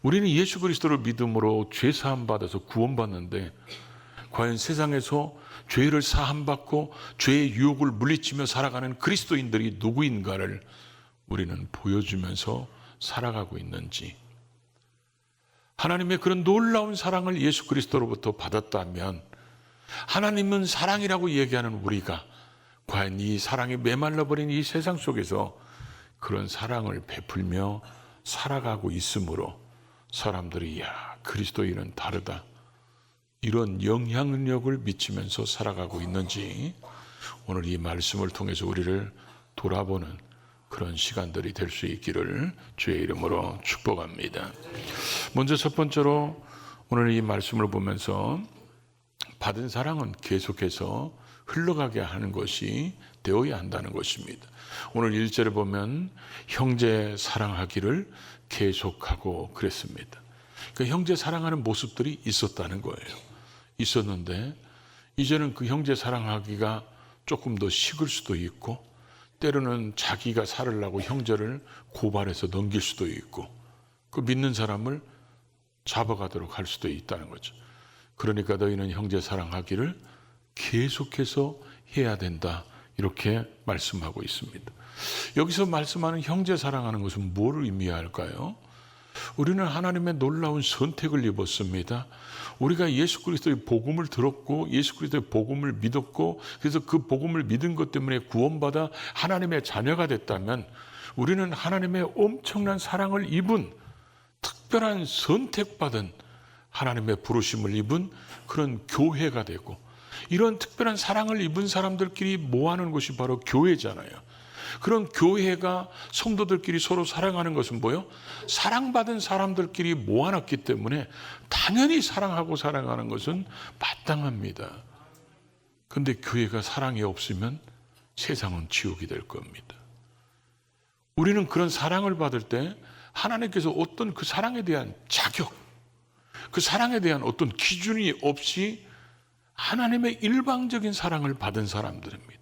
우리는 예수 그리스도를 믿음으로 죄 사함 받아서 구원받는데, 과연 세상에서 죄를 사함받고 죄의 유혹을 물리치며 살아가는 그리스도인들이 누구인가를 우리는 보여주면서 살아가고 있는지, 하나님의 그런 놀라운 사랑을 예수 그리스도로부터 받았다면 하나님은 사랑이라고 얘기하는 우리가 과연 이 사랑에 메말라버린 이 세상 속에서 그런 사랑을 베풀며 살아가고 있으므로 사람들이 야, 그리스도인은 다르다, 이런 영향력을 미치면서 살아가고 있는지 오늘 이 말씀을 통해서 우리를 돌아보는 그런 시간들이 될 수 있기를 주의 이름으로 축복합니다. 먼저 첫 번째로 오늘 이 말씀을 보면서 받은 사랑은 계속해서 흘러가게 하는 것이 되어야 한다는 것입니다. 오늘 1절에 보면 형제 사랑하기를 계속하고 그랬습니다. 그 형제 사랑하는 모습들이 있었다는 거예요. 있었는데 이제는 그 형제 사랑하기가 조금 더 식을 수도 있고, 때로는 자기가 살으려고 형제를 고발해서 넘길 수도 있고, 그 믿는 사람을 잡아가도록 할 수도 있다는 거죠. 그러니까 너희는 형제 사랑하기를 계속해서 해야 된다, 이렇게 말씀하고 있습니다. 여기서 말씀하는 형제 사랑하는 것은 뭐를 의미할까요? 우리는 하나님의 놀라운 선택을 입었습니다. 우리가 예수 그리스도의 복음을 들었고 예수 그리스도의 복음을 믿었고, 그래서 그 복음을 믿은 것 때문에 구원받아 하나님의 자녀가 됐다면 우리는 하나님의 엄청난 사랑을 입은, 특별한 선택받은, 하나님의 부르심을 입은 그런 교회가 되고, 이런 특별한 사랑을 입은 사람들끼리 모아놓은 곳이 바로 교회잖아요. 그런 교회가 성도들끼리 서로 사랑하는 것은 뭐예요? 사랑받은 사람들끼리 모아놨기 때문에 당연히 사랑하고 사랑하는 것은 마땅합니다. 그런데 교회가 사랑이 없으면 세상은 지옥이 될 겁니다. 우리는 그런 사랑을 받을 때 하나님께서 어떤 그 사랑에 대한 자격, 그 사랑에 대한 어떤 기준이 없이 하나님의 일방적인 사랑을 받은 사람들입니다.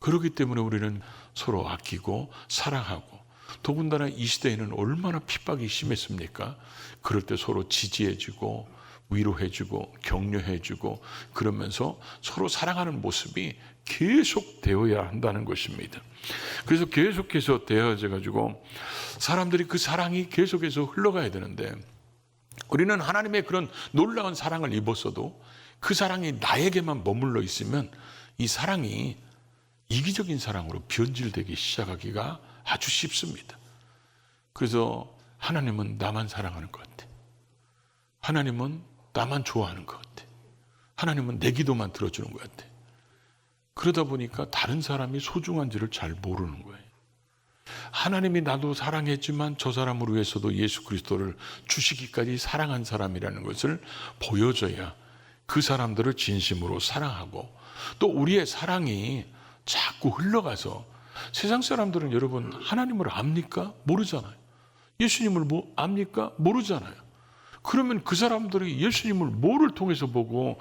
그렇기 때문에 우리는 서로 아끼고 사랑하고, 더군다나 이 시대에는 얼마나 핍박이 심했습니까? 그럴 때 서로 지지해주고 위로해주고 격려해주고 그러면서 서로 사랑하는 모습이 계속 되어야 한다는 것입니다. 그래서 계속해서 되어져 가지고 사람들이 그 사랑이 계속해서 흘러가야 되는데, 우리는 하나님의 그런 놀라운 사랑을 입었어도 그 사랑이 나에게만 머물러 있으면 이 사랑이 이기적인 사랑으로 변질되기 시작하기가 아주 쉽습니다. 그래서 하나님은 나만 사랑하는 것 같아. 하나님은 나만 좋아하는 것 같아. 하나님은 내 기도만 들어주는 것 같아. 그러다 보니까 다른 사람이 소중한지를 잘 모르는 거예요. 하나님이 나도 사랑했지만 저 사람을 위해서도 예수 그리스도를 주시기까지 사랑한 사람이라는 것을 보여줘야 그 사람들을 진심으로 사랑하고, 또 우리의 사랑이 자꾸 흘러가서, 세상 사람들은 여러분 하나님을 압니까? 모르잖아요. 예수님을 압니까? 모르잖아요. 그러면 그 사람들이 예수님을 뭐를 통해서 보고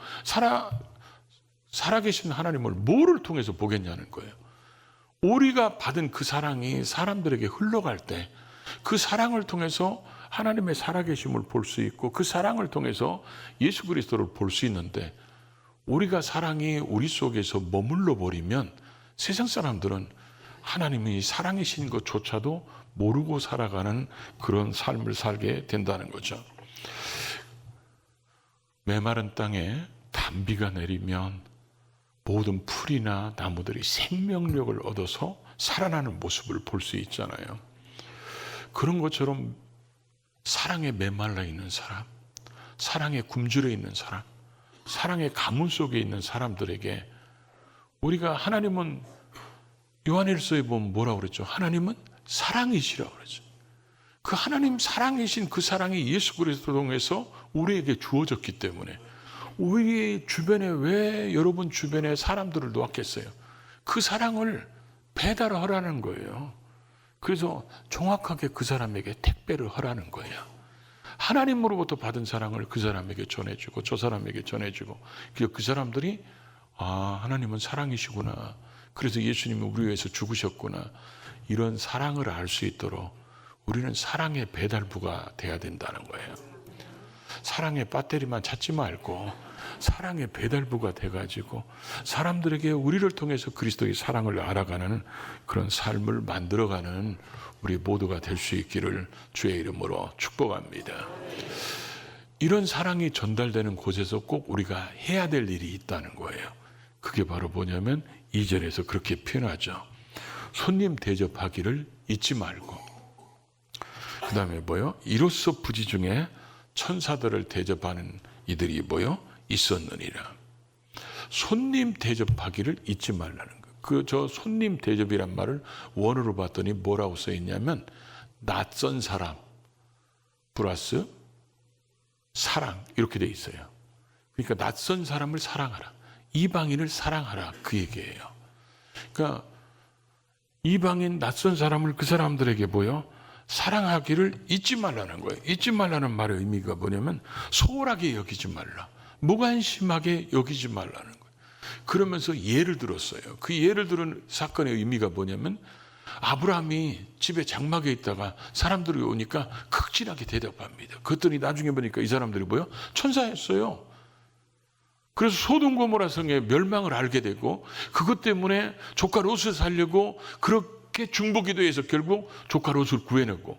살아계신 하나님을 뭐를 통해서 보겠냐는 거예요. 우리가 받은 그 사랑이 사람들에게 흘러갈 때 그 사랑을 통해서 하나님의 살아계심을 볼 수 있고, 그 사랑을 통해서 예수 그리스도를 볼 수 있는데, 우리가 사랑이 우리 속에서 머물러 버리면 세상 사람들은 하나님이 사랑이신 것조차도 모르고 살아가는 그런 삶을 살게 된다는 거죠. 메마른 땅에 단비가 내리면 모든 풀이나 나무들이 생명력을 얻어서 살아나는 모습을 볼 수 있잖아요. 그런 것처럼 사랑에 메말라 있는 사람, 사랑에 굶주려 있는 사람, 사랑의 가문 속에 있는 사람들에게 우리가, 하나님은 요한일서에 보면 뭐라고 그랬죠? 하나님은 사랑이시라고 그러죠. 그 하나님 사랑이신 그 사랑이 예수 그리스도 통해서 우리에게 주어졌기 때문에, 우리 주변에 왜 여러분 주변에 사람들을 놓았겠어요? 그 사랑을 배달하라는 거예요. 그래서 정확하게 그 사람에게 택배를 하라는 거예요. 하나님으로부터 받은 사랑을 그 사람에게 전해주고 저 사람에게 전해주고, 그 사람들이 하나님은 사랑이시구나, 그래서 예수님은 우리 위해서 죽으셨구나, 이런 사랑을 알 수 있도록 우리는 사랑의 배달부가 돼야 된다는 거예요. 사랑의 배터리만 찾지 말고 사랑의 배달부가 돼가지고 사람들에게 우리를 통해서 그리스도의 사랑을 알아가는 그런 삶을 만들어가는 우리 모두가 될 수 있기를 주의 이름으로 축복합니다. 이런 사랑이 전달되는 곳에서 꼭 우리가 해야 될 일이 있다는 거예요. 그게 바로 뭐냐면 2절에서 그렇게 표현하죠. 손님 대접하기를 잊지 말고, 그 다음에 뭐요? 이로써 부지 중에 천사들을 대접하는 이들이 뭐요? 있었느니라. 손님 대접하기를 잊지 말라는 거. 저 손님 대접이란 말을 원어로 봤더니 뭐라고 써 있냐면 낯선 사람 플러스 사랑 이렇게 돼 있어요. 그러니까 낯선 사람을 사랑하라. 이방인을 사랑하라 그 얘기예요. 그러니까 이방인 낯선 사람을 그 사람들에게 뭐요? 사랑하기를 잊지 말라는 거예요. 잊지 말라는 말의 의미가 뭐냐면 소홀하게 여기지 말라. 무관심하게 여기지 말라는 거예요. 그러면서 예를 들었어요. 그 예를 들은 사건의 의미가 뭐냐면 아브라함이 집에 장막에 있다가 사람들이 오니까 극진하게 대답합니다. 그랬더니 나중에 보니까 이 사람들이 뭐요? 천사였어요. 그래서 소돔고모라 성의 멸망을 알게 되고 그것 때문에 조카 롯을 살려고 그렇게 중보기도해서 결국 조카 롯을 구해내고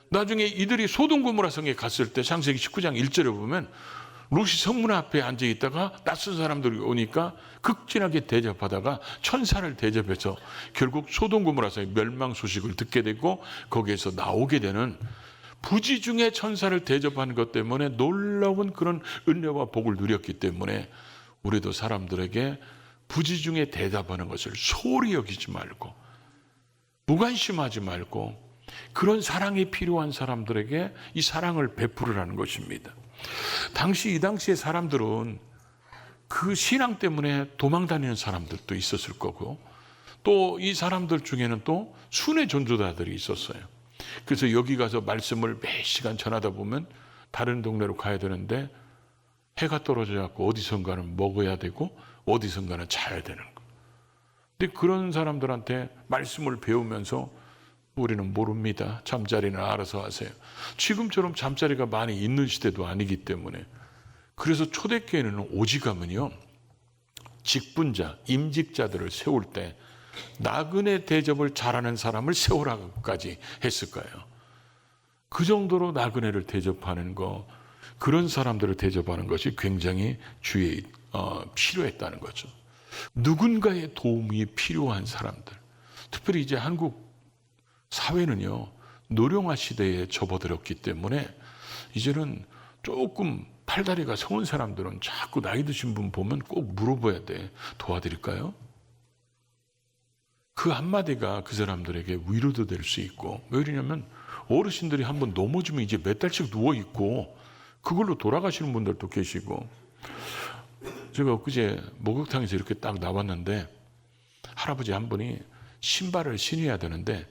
나중에 이들이 소돔고모라 성에 갔을 때 창세기 19장 1절에 보면 롯이 성문 앞에 앉아 있다가 낯선 사람들이 오니까 극진하게 대접하다가 천사를 대접해서 결국 소돔고모라 성의 멸망 소식을 듣게 되고 거기에서 나오게 되는 부지 중에 천사를 대접하는 것 때문에 놀라운 그런 은혜와 복을 누렸기 때문에 우리도 사람들에게 부지 중에 대답하는 것을 소홀히 여기지 말고 무관심하지 말고 그런 사랑이 필요한 사람들에게 이 사랑을 베풀으라는 것입니다. 이 당시의 사람들은 그 신앙 때문에 도망 다니는 사람들도 있었을 거고 또 이 사람들 중에는 또 순회 전도자들이 있었어요. 그래서 여기 가서 말씀을 몇 시간 전하다 보면 다른 동네로 가야 되는데 해가 떨어져 갖고 어디선가는 먹어야 되고 어디선가는 자야 되는 거. 근데 그런 사람들한테 말씀을 배우면서 우리는 모릅니다. 잠자리는 알아서 하세요. 지금처럼 잠자리가 많이 있는 시대도 아니기 때문에 그래서 초대교회는 오직하면요 직분자, 임직자들을 세울 때 나그네 대접을 잘하는 사람을 세우라고까지 했을 거예요. 그 정도로 나그네를 대접하는 거, 그런 사람들을 대접하는 것이 굉장히 필요했다는 거죠. 누군가의 도움이 필요한 사람들, 특별히 이제 한국 사회는요 노령화 시대에 접어들었기 때문에 이제는 조금 팔다리가 성은 사람들은 자꾸 나이 드신 분 보면 꼭 물어봐야 돼. 도와드릴까요? 그 한마디가 그 사람들에게 위로도 될 수 있고, 왜 그러냐면 어르신들이 한번 넘어지면 이제 몇 달씩 누워있고 그걸로 돌아가시는 분들도 계시고, 제가 엊그제 목욕탕에서 이렇게 딱 나왔는데 할아버지 한 분이 신발을 신어야 되는데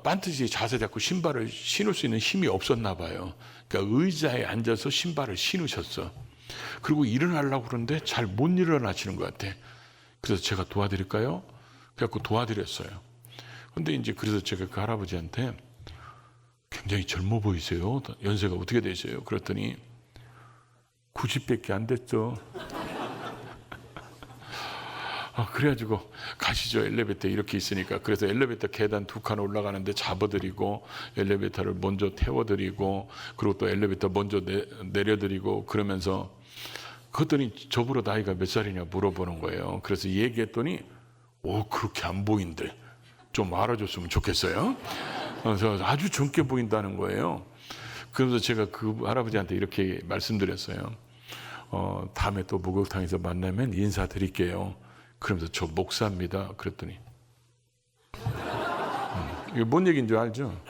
반드시 자세 잡고 신발을 신을 수 있는 힘이 없었나 봐요. 그러니까 의자에 앉아서 신발을 신으셨어. 그리고 일어나려고 그러는데 잘 못 일어나시는 것 같아. 그래서 제가 도와드릴까요? 그래갖고 도와드렸어요. 근데 이제 그래서 제가 그 할아버지한테 굉장히 젊어 보이세요. 연세가 어떻게 되세요? 그랬더니 90밖에 안 됐죠. 그래가지고 가시죠. 엘리베이터 이렇게 있으니까. 그래서 엘리베이터 계단 2칸 올라가는데 잡아드리고 엘리베이터를 먼저 태워드리고 그리고 또 엘리베이터 먼저 내려드리고 그러면서 그랬더니 저보다 나이가 몇 살이냐 물어보는 거예요. 그래서 얘기했더니 그렇게 안 보인대. 좀 알아줬으면 좋겠어요. 그래서 아주 젊게 보인다는 거예요. 그래서 제가 그 할아버지한테 이렇게 말씀드렸어요. 다음에 또 목욕탕에서 만나면 인사드릴게요. 그러면서 저 목사입니다. 그랬더니 이게 뭔 얘기인 줄 알죠?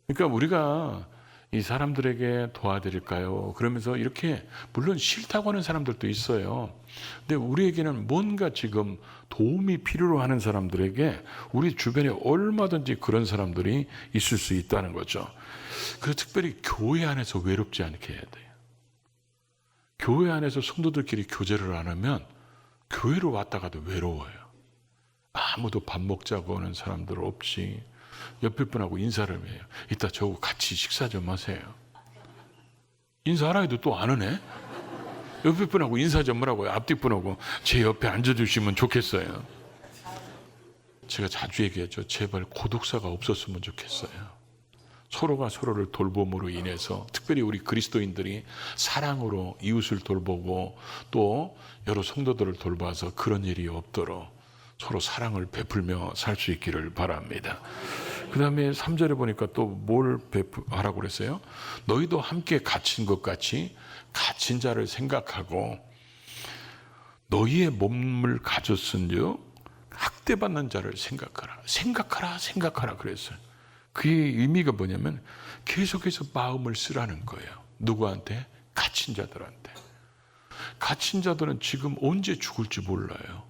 그러니까 우리가 이 사람들에게 도와드릴까요? 그러면서 이렇게 물론 싫다고 하는 사람들도 있어요. 근데 우리에게는 뭔가 지금 도움이 필요로 하는 사람들에게 우리 주변에 얼마든지 그런 사람들이 있을 수 있다는 거죠. 그래서 특별히 교회 안에서 외롭지 않게 해야 돼요. 교회 안에서 성도들끼리 교제를 안 하면 교회로 왔다 가도 외로워요. 아무도 밥 먹자고 하는 사람들 없이 옆에 분하고 인사를 해요. 이따 저하고 같이 식사 좀 하세요. 인사하라 해도 또 안 하네. 옆에 분하고 인사 좀 하라고요. 앞뒤 분하고 제 옆에 앉아주시면 좋겠어요. 제가 자주 얘기하죠. 제발 고독사가 없었으면 좋겠어요. 서로가 서로를 돌봄으로 인해서, 특별히 우리 그리스도인들이 사랑으로 이웃을 돌보고 또 여러 성도들을 돌봐서 그런 일이 없도록 서로 사랑을 베풀며 살 수 있기를 바랍니다. 그 다음에 3절에 보니까 또 뭘 하라고 그랬어요? 너희도 함께 갇힌 것 같이 갇힌 자를 생각하고 너희의 몸을 가졌은즉 학대받는 자를 생각하라. 생각하라 그랬어요. 그의 의미가 뭐냐면 계속해서 마음을 쓰라는 거예요. 누구한테? 갇힌 자들한테. 갇힌 자들은 지금 언제 죽을지 몰라요.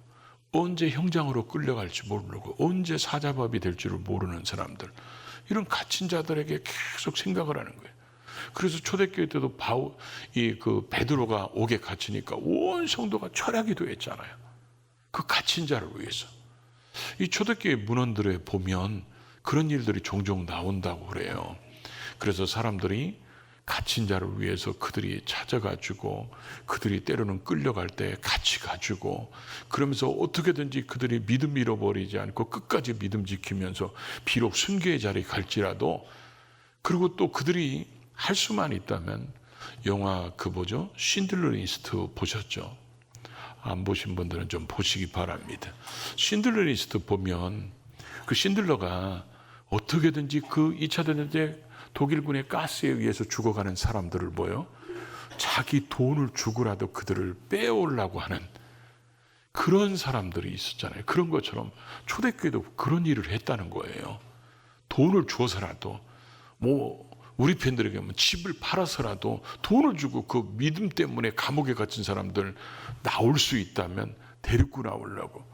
언제 형장으로 끌려갈지 모르고 언제 사자밥이 될 줄을 모르는 사람들, 이런 갇힌 자들에게 계속 생각을 하는 거예요. 그래서 초대교회 때도 베드로가 옥에 갇히니까 온 성도가 철야 기도했잖아요. 그 갇힌 자를 위해서. 이 초대교회 문헌들에 보면 그런 일들이 종종 나온다고 그래요. 그래서 사람들이 갇힌 자를 위해서 그들이 찾아가지고, 그들이 때로는 끌려갈 때 같이 가지고, 그러면서 어떻게든지 그들이 믿음 잃어버리지 않고 끝까지 믿음 지키면서 비록 순교의 자리에 갈지라도, 그리고 또 그들이 할 수만 있다면, 영화 신들러 리스트 보셨죠? 안 보신 분들은 좀 보시기 바랍니다. 신들러 리스트 보면 그 신들러가 어떻게든지 그 2차 대전 때 독일군의 가스에 의해서 죽어가는 사람들을 자기 돈을 주고라도 그들을 빼오려고 하는 그런 사람들이 있었잖아요. 그런 것처럼 초대교회도 그런 일을 했다는 거예요. 돈을 주어서라도, 우리 팬들에게 집을 팔아서라도 돈을 주고 그 믿음 때문에 감옥에 갇힌 사람들 나올 수 있다면 데리고 나오려고.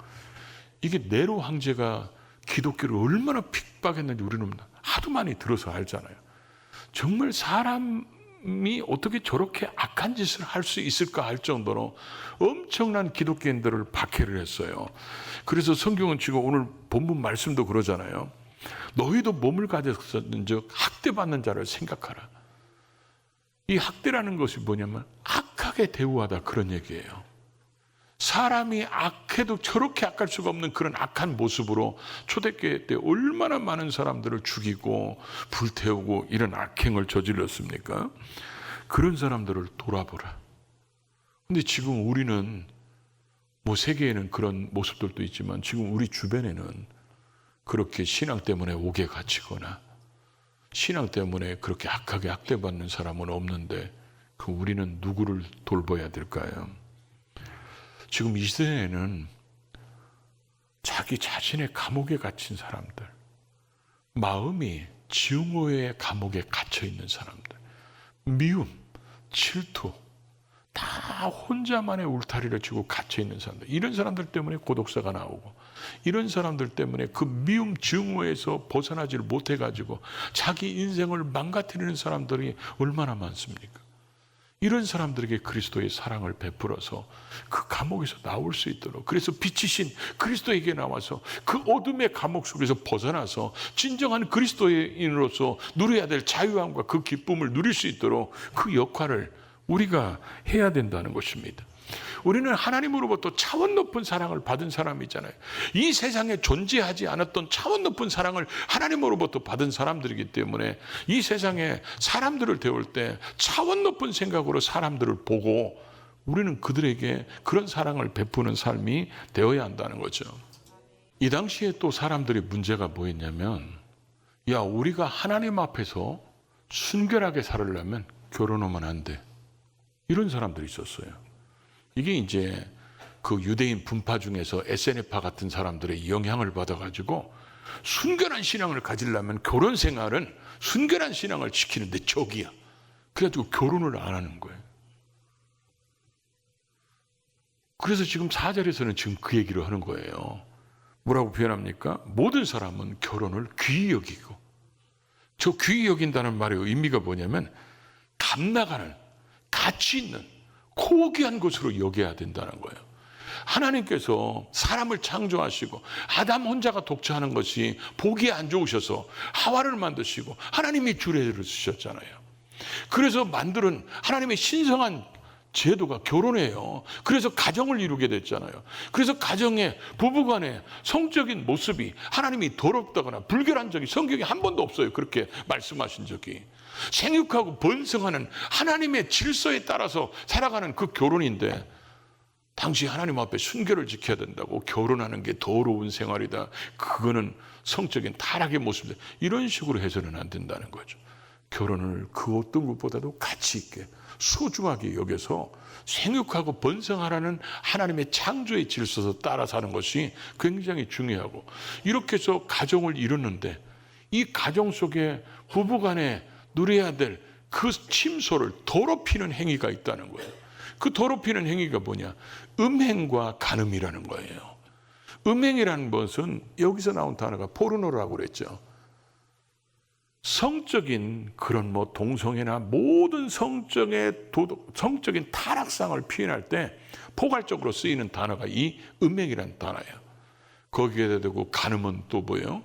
이게 네로 황제가 기독교를 얼마나 핍박했는지 우리는 하도 많이 들어서 알잖아요. 정말 사람이 어떻게 저렇게 악한 짓을 할 수 있을까 할 정도로 엄청난 기독교인들을 박해를 했어요. 그래서 성경은 지금 오늘 본문 말씀도 그러잖아요. 너희도 몸을 가졌은즉 학대받는 자를 생각하라. 이 학대라는 것이 뭐냐면 악하게 대우하다, 그런 얘기예요. 사람이 악해도 저렇게 악할 수가 없는 그런 악한 모습으로 초대교회 때 얼마나 많은 사람들을 죽이고 불태우고 이런 악행을 저질렀습니까? 그런 사람들을 돌아보라. 근데 지금 우리는 세계에는 그런 모습들도 있지만 지금 우리 주변에는 그렇게 신앙 때문에 옥에 갇히거나 신앙 때문에 그렇게 악하게 학대받는 사람은 없는데, 우리는 누구를 돌봐야 될까요? 지금 이 시대에는 자기 자신의 감옥에 갇힌 사람들, 마음이 증오의 감옥에 갇혀 있는 사람들, 미움, 질투, 다 혼자만의 울타리를 치고 갇혀 있는 사람들, 이런 사람들 때문에 고독사가 나오고, 이런 사람들 때문에 그 미움 증오에서 벗어나지를 못해가지고 자기 인생을 망가뜨리는 사람들이 얼마나 많습니까? 이런 사람들에게 그리스도의 사랑을 베풀어서 그 감옥에서 나올 수 있도록, 그래서 빛이신 그리스도에게 나와서 그 어둠의 감옥 속에서 벗어나서 진정한 그리스도인으로서 누려야 될 자유함과 그 기쁨을 누릴 수 있도록 그 역할을 우리가 해야 된다는 것입니다. 우리는 하나님으로부터 차원 높은 사랑을 받은 사람이잖아요. 이 세상에 존재하지 않았던 차원 높은 사랑을 하나님으로부터 받은 사람들이기 때문에 이 세상에 사람들을 대할 때 차원 높은 생각으로 사람들을 보고 우리는 그들에게 그런 사랑을 베푸는 삶이 되어야 한다는 거죠. 이 당시에 또 사람들이 문제가 뭐였냐면, 우리가 하나님 앞에서 순결하게 살으려면 결혼하면 안 돼, 이런 사람들이 있었어요. 이게 이제 그 유대인 분파 중에서 SNF파 같은 사람들의 영향을 받아가지고 순결한 신앙을 가지려면 결혼 생활은 순결한 신앙을 지키는데 적이야. 그래가지고 결혼을 안 하는 거예요. 그래서 지금 4절에서는 지금 그 얘기를 하는 거예요. 뭐라고 표현합니까? 모든 사람은 결혼을 귀히 여기고, 저 귀히 여긴다는 말의 의미가 뭐냐면 값나가는, 가치 있는 고귀한 것으로 여겨야 된다는 거예요. 하나님께서 사람을 창조하시고 아담 혼자가 독처하는 것이 보기에 안 좋으셔서 하와를 만드시고 하나님이 주례를 쓰셨잖아요. 그래서 만드는 하나님의 신성한 제도가 결혼이에요. 그래서 가정을 이루게 됐잖아요. 그래서 가정의 부부간의 성적인 모습이 하나님이 더럽다거나 불결한 적이 성경에 한 번도 없어요. 그렇게 말씀하신 적이. 생육하고 번성하는 하나님의 질서에 따라서 살아가는 그 결혼인데, 당시 하나님 앞에 순결을 지켜야 된다고 결혼하는 게 더러운 생활이다, 그거는 성적인 타락의 모습이다, 이런 식으로 해서는 안 된다는 거죠. 결혼을 그 어떤 것보다도 가치 있게 소중하게 여겨서 생육하고 번성하라는 하나님의 창조의 질서에 따라 사는 것이 굉장히 중요하고, 이렇게 해서 가정을 이뤘는데 이 가정 속에 부부간에 누려야 될 그 침소를 더럽히는 행위가 있다는 거예요. 그 더럽히는 행위가 뭐냐? 음행과 간음이라는 거예요. 음행이라는 것은 여기서 나온 단어가 포르노라고 그랬죠. 성적인 그런 동성애나 모든 성적인 타락상을 표현할 때 포괄적으로 쓰이는 단어가 이 음행이라는 단어예요. 거기에 대고 간음은 또 뭐예요?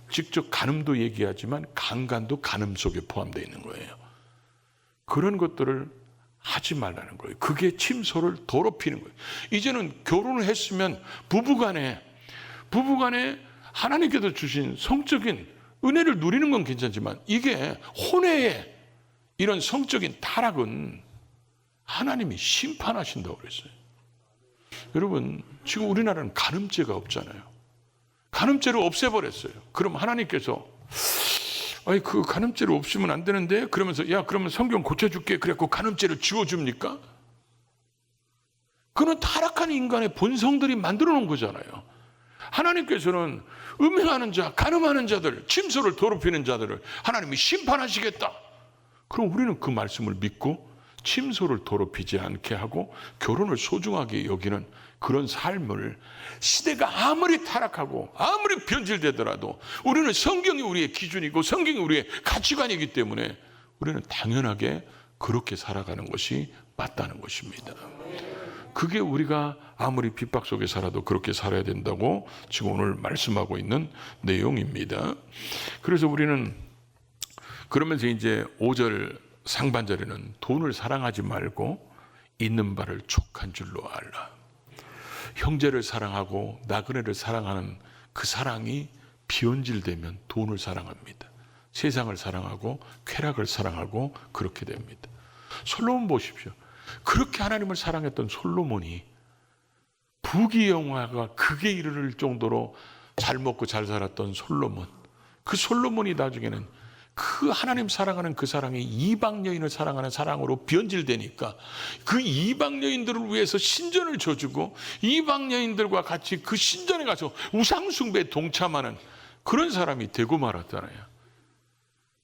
직접 간음도 얘기하지만 강간도 간음 속에 포함되어 있는 거예요. 그런 것들을 하지 말라는 거예요. 그게 침소를 더럽히는 거예요. 이제는 결혼을 했으면 부부간에 하나님께서 주신 성적인 은혜를 누리는 건 괜찮지만, 이게 혼외의 이런 성적인 타락은 하나님이 심판하신다고 그랬어요. 여러분, 지금 우리나라는 간음죄가 없잖아요. 간음죄를 없애버렸어요. 그럼 하나님께서 그 간음죄를 없으면 안 되는데, 그러면서 그러면 성경 고쳐줄게 그래갖고 간음죄를 지워줍니까? 그건 타락한 인간의 본성들이 만들어 놓은 거잖아요. 하나님께서는 음행하는 자, 간음하는 자들, 침소를 더럽히는 자들을 하나님이 심판하시겠다. 그럼 우리는 그 말씀을 믿고 침소를 더럽히지 않게 하고 결혼을 소중하게 여기는 그런 삶을, 시대가 아무리 타락하고 아무리 변질되더라도 우리는 성경이 우리의 기준이고 성경이 우리의 가치관이기 때문에 우리는 당연하게 그렇게 살아가는 것이 맞다는 것입니다. 그게 우리가 아무리 핍박 속에 살아도 그렇게 살아야 된다고 지금 오늘 말씀하고 있는 내용입니다. 그래서 우리는 그러면서 이제 5절 상반절에는 돈을 사랑하지 말고 있는 바를 족한 줄로 알라. 형제를 사랑하고 나그네를 사랑하는 그 사랑이 비언질되면 돈을 사랑합니다. 세상을 사랑하고 쾌락을 사랑하고 그렇게 됩니다. 솔로몬 보십시오. 그렇게 하나님을 사랑했던 솔로몬이 부귀영화가 극에 이르를 정도로 잘 먹고 잘 살았던 솔로몬, 그 솔로몬이 나중에는 그 하나님 사랑하는 그 사랑이 이방 여인을 사랑하는 사랑으로 변질되니까 그 이방 여인들을 위해서 신전을 져주고 이방 여인들과 같이 그 신전에 가서 우상 숭배에 동참하는 그런 사람이 되고 말았잖아요.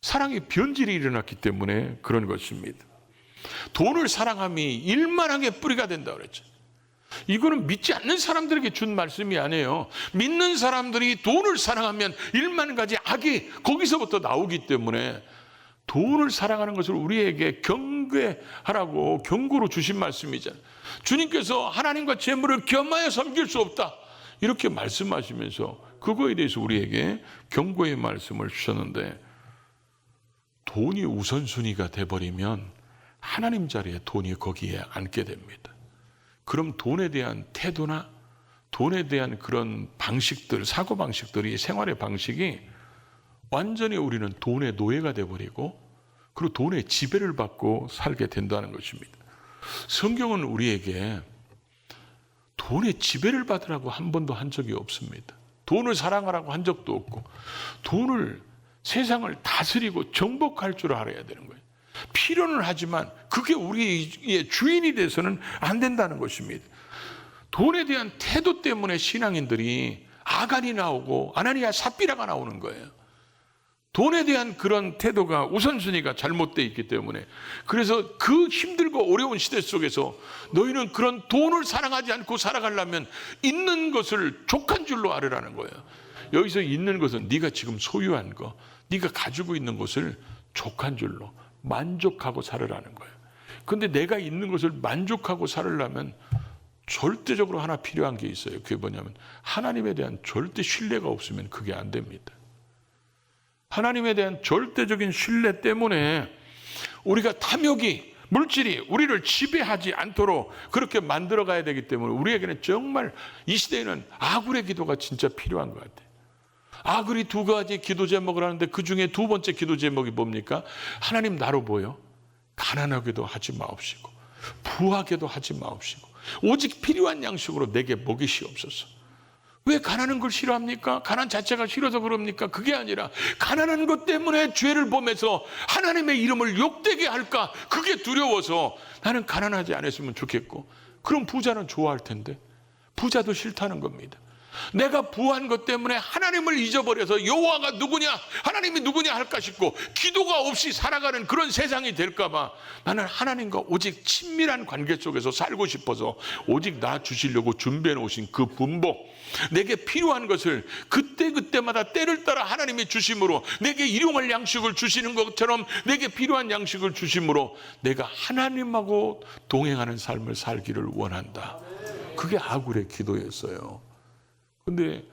사랑의 변질이 일어났기 때문에 그런 것입니다. 돈을 사랑함이 일만하게 뿌리가 된다고 그랬죠. 이거는 믿지 않는 사람들에게 준 말씀이 아니에요. 믿는 사람들이 돈을 사랑하면 일만 가지 악이 거기서부터 나오기 때문에 돈을 사랑하는 것을 우리에게 경계하라고 경고로 주신 말씀이잖아요. 주님께서 하나님과 재물을 겸하여 섬길 수 없다, 이렇게 말씀하시면서 그거에 대해서 우리에게 경고의 말씀을 주셨는데, 돈이 우선순위가 돼버리면 하나님 자리에 돈이 거기에 앉게 됩니다. 그럼 돈에 대한 태도나 돈에 대한 그런 방식들, 사고방식들이, 생활의 방식이 완전히 우리는 돈의 노예가 돼버리고 그리고 돈의 지배를 받고 살게 된다는 것입니다. 성경은 우리에게 돈의 지배를 받으라고 한 번도 한 적이 없습니다. 돈을 사랑하라고 한 적도 없고, 돈을, 세상을 다스리고 정복할 줄 알아야 되는 거예요. 필요는 하지만 그게 우리의 주인이 돼서는 안 된다는 것입니다. 돈에 대한 태도 때문에 신앙인들이 아간이 나오고 아나니아 삽비라가 나오는 거예요. 돈에 대한 그런 태도가, 우선순위가 잘못되어 있기 때문에. 그래서 그 힘들고 어려운 시대 속에서 너희는 그런 돈을 사랑하지 않고 살아가려면 있는 것을 족한 줄로 알으라는 거예요. 여기서 있는 것은 네가 지금 소유한 거, 네가 가지고 있는 것을 족한 줄로 만족하고 살으라는 거예요. 근데 내가 있는 것을 만족하고 살으려면 절대적으로 하나 필요한 게 있어요. 그게 뭐냐면 하나님에 대한 절대 신뢰가 없으면 그게 안 됩니다. 하나님에 대한 절대적인 신뢰 때문에 우리가 탐욕이, 물질이 우리를 지배하지 않도록 그렇게 만들어 가야 되기 때문에 우리에게는 정말 이 시대에는 아굴의 기도가 진짜 필요한 것 같아요. 아굴이 두 가지 기도 제목을 하는데 그 중에 두 번째 기도 제목이 뭡니까? 하나님 나로 보여 가난하게도 하지 마옵시고 부하게도 하지 마옵시고 오직 필요한 양식으로 내게 먹이시옵소서. 왜 가난한 걸 싫어합니까? 가난 자체가 싫어서 그럽니까? 그게 아니라 가난한 것 때문에 죄를 범해서 하나님의 이름을 욕되게 할까? 그게 두려워서 나는 가난하지 않았으면 좋겠고, 그럼 부자는 좋아할 텐데 부자도 싫다는 겁니다. 내가 부한 것 때문에 하나님을 잊어버려서 여호와가 누구냐, 하나님이 누구냐 할까 싶고 기도가 없이 살아가는 그런 세상이 될까 봐 나는 하나님과 오직 친밀한 관계 속에서 살고 싶어서 오직 나 주시려고 준비해 놓으신 그 분복, 내게 필요한 것을 그때그때마다 때를 따라 하나님이 주심으로 내게 일용할 양식을 주시는 것처럼 내게 필요한 양식을 주심으로 내가 하나님하고 동행하는 삶을 살기를 원한다. 그게 아굴의 기도였어요. 근데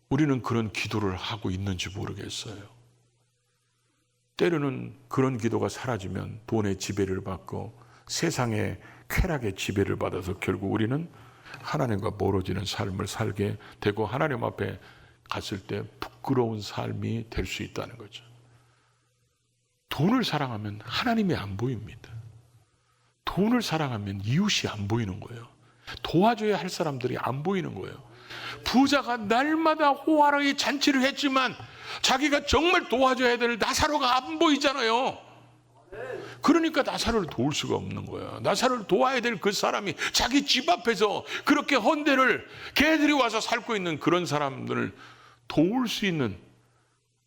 우리는 그런 기도를 하고 있는지 모르겠어요. 때로는 그런 기도가 사라지면 돈의 지배를 받고 세상의 쾌락의 지배를 받아서 결국 우리는 하나님과 멀어지는 삶을 살게 되고 하나님 앞에 갔을 때 부끄러운 삶이 될 수 있다는 거죠. 돈을 사랑하면 하나님이 안 보입니다. 돈을 사랑하면 이웃이 안 보이는 거예요. 도와줘야 할 사람들이 안 보이는 거예요. 부자가 날마다 호화로이 잔치를 했지만 자기가 정말 도와줘야 될 나사로가 안 보이잖아요. 그러니까 나사로를 도울 수가 없는 거야. 나사로를 도와야 될 그 사람이 자기 집 앞에서 그렇게 헌대를 개들이 와서 살고 있는 그런 사람들을 도울 수 있는,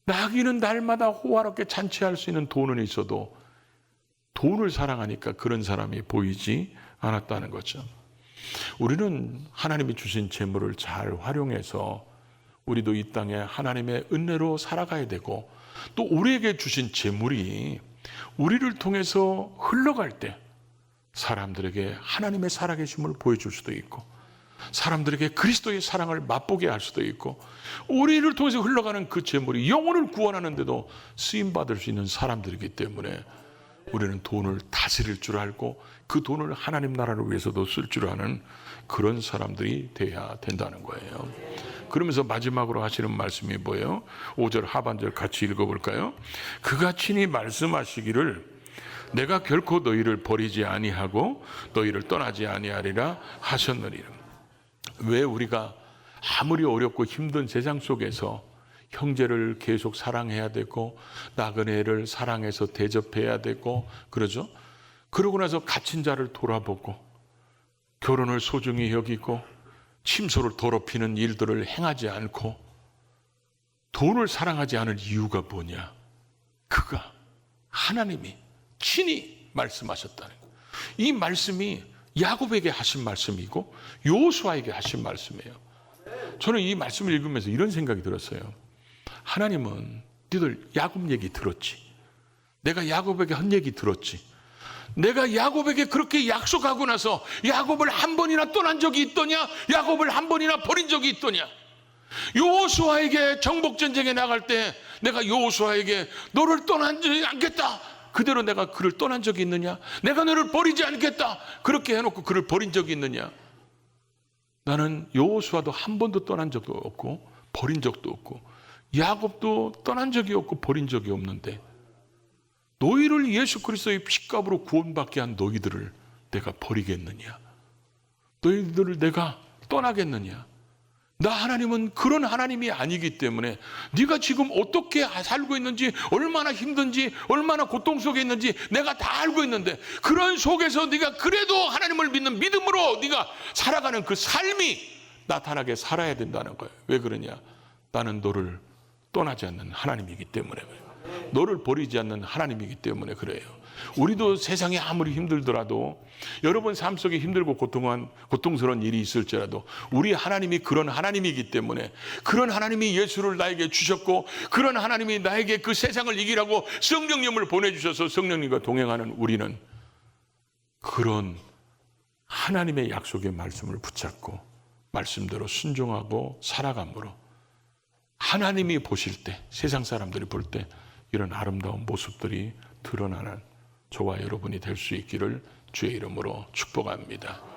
나기는 날마다 호화롭게 잔치할 수 있는 돈은 있어도 돈을 사랑하니까 그런 사람이 보이지 않았다는 거죠. 우리는 하나님이 주신 재물을 잘 활용해서 우리도 이 땅에 하나님의 은혜로 살아가야 되고, 또 우리에게 주신 재물이 우리를 통해서 흘러갈 때 사람들에게 하나님의 살아계심을 보여줄 수도 있고 사람들에게 그리스도의 사랑을 맛보게 할 수도 있고, 우리를 통해서 흘러가는 그 재물이 영혼을 구원하는 데도 쓰임받을 수 있는 사람들이기 때문에 우리는 돈을 다스릴 줄 알고 그 돈을 하나님 나라를 위해서도 쓸 줄 아는 그런 사람들이 돼야 된다는 거예요. 그러면서 마지막으로 하시는 말씀이 뭐예요? 5절 하반절 같이 읽어볼까요? 그가 친히 말씀하시기를 내가 결코 너희를 버리지 아니하고 너희를 떠나지 아니하리라 하셨느니라. 왜 우리가 아무리 어렵고 힘든 세상 속에서 형제를 계속 사랑해야 되고 나그네를 사랑해서 대접해야 되고 그러죠? 그러고 나서 갇힌 자를 돌아보고 결혼을 소중히 여기고 침소를 더럽히는 일들을 행하지 않고 돈을 사랑하지 않을 이유가 뭐냐? 그가 하나님이 친히 말씀하셨다는 거예요. 이 말씀이 야곱에게 하신 말씀이고 여호수아에게 하신 말씀이에요. 저는 이 말씀을 읽으면서 이런 생각이 들었어요. 하나님은 너희들 야곱 얘기 들었지. 내가 야곱에게 한 얘기 들었지. 내가 야곱에게 그렇게 약속하고 나서 야곱을 한 번이나 떠난 적이 있더냐? 야곱을 한 번이나 버린 적이 있더냐? 여호수아에게 정복전쟁에 나갈 때 내가 여호수아에게 너를 떠나지 않겠다, 그대로 내가 그를 떠난 적이 있느냐? 내가 너를 버리지 않겠다 그렇게 해놓고 그를 버린 적이 있느냐? 나는 여호수아도 한 번도 떠난 적도 없고 버린 적도 없고 야곱도 떠난 적이 없고 버린 적이 없는데 너희를 예수 그리스도의 피값으로 구원받게 한 너희들을 내가 버리겠느냐? 너희들을 내가 떠나겠느냐? 나 하나님은 그런 하나님이 아니기 때문에 네가 지금 어떻게 살고 있는지, 얼마나 힘든지, 얼마나 고통 속에 있는지 내가 다 알고 있는데 그런 속에서 네가 그래도 하나님을 믿는 믿음으로 네가 살아가는 그 삶이 나타나게 살아야 된다는 거예요. 왜 그러냐? 나는 너를 떠나지 않는 하나님이기 때문에 그래요. 너를 버리지 않는 하나님이기 때문에 그래요. 우리도 세상이 아무리 힘들더라도, 여러분 삶 속에 힘들고 고통스러운 일이 있을지라도 우리 하나님이 그런 하나님이기 때문에, 그런 하나님이 예수를 나에게 주셨고 그런 하나님이 나에게 그 세상을 이기라고 성령님을 보내주셔서 성령님과 동행하는 우리는 그런 하나님의 약속의 말씀을 붙잡고 말씀대로 순종하고 살아감으로 하나님이 보실 때, 세상 사람들이 볼 때 이런 아름다운 모습들이 드러나는 저와 여러분이 될 수 있기를 주의 이름으로 축복합니다.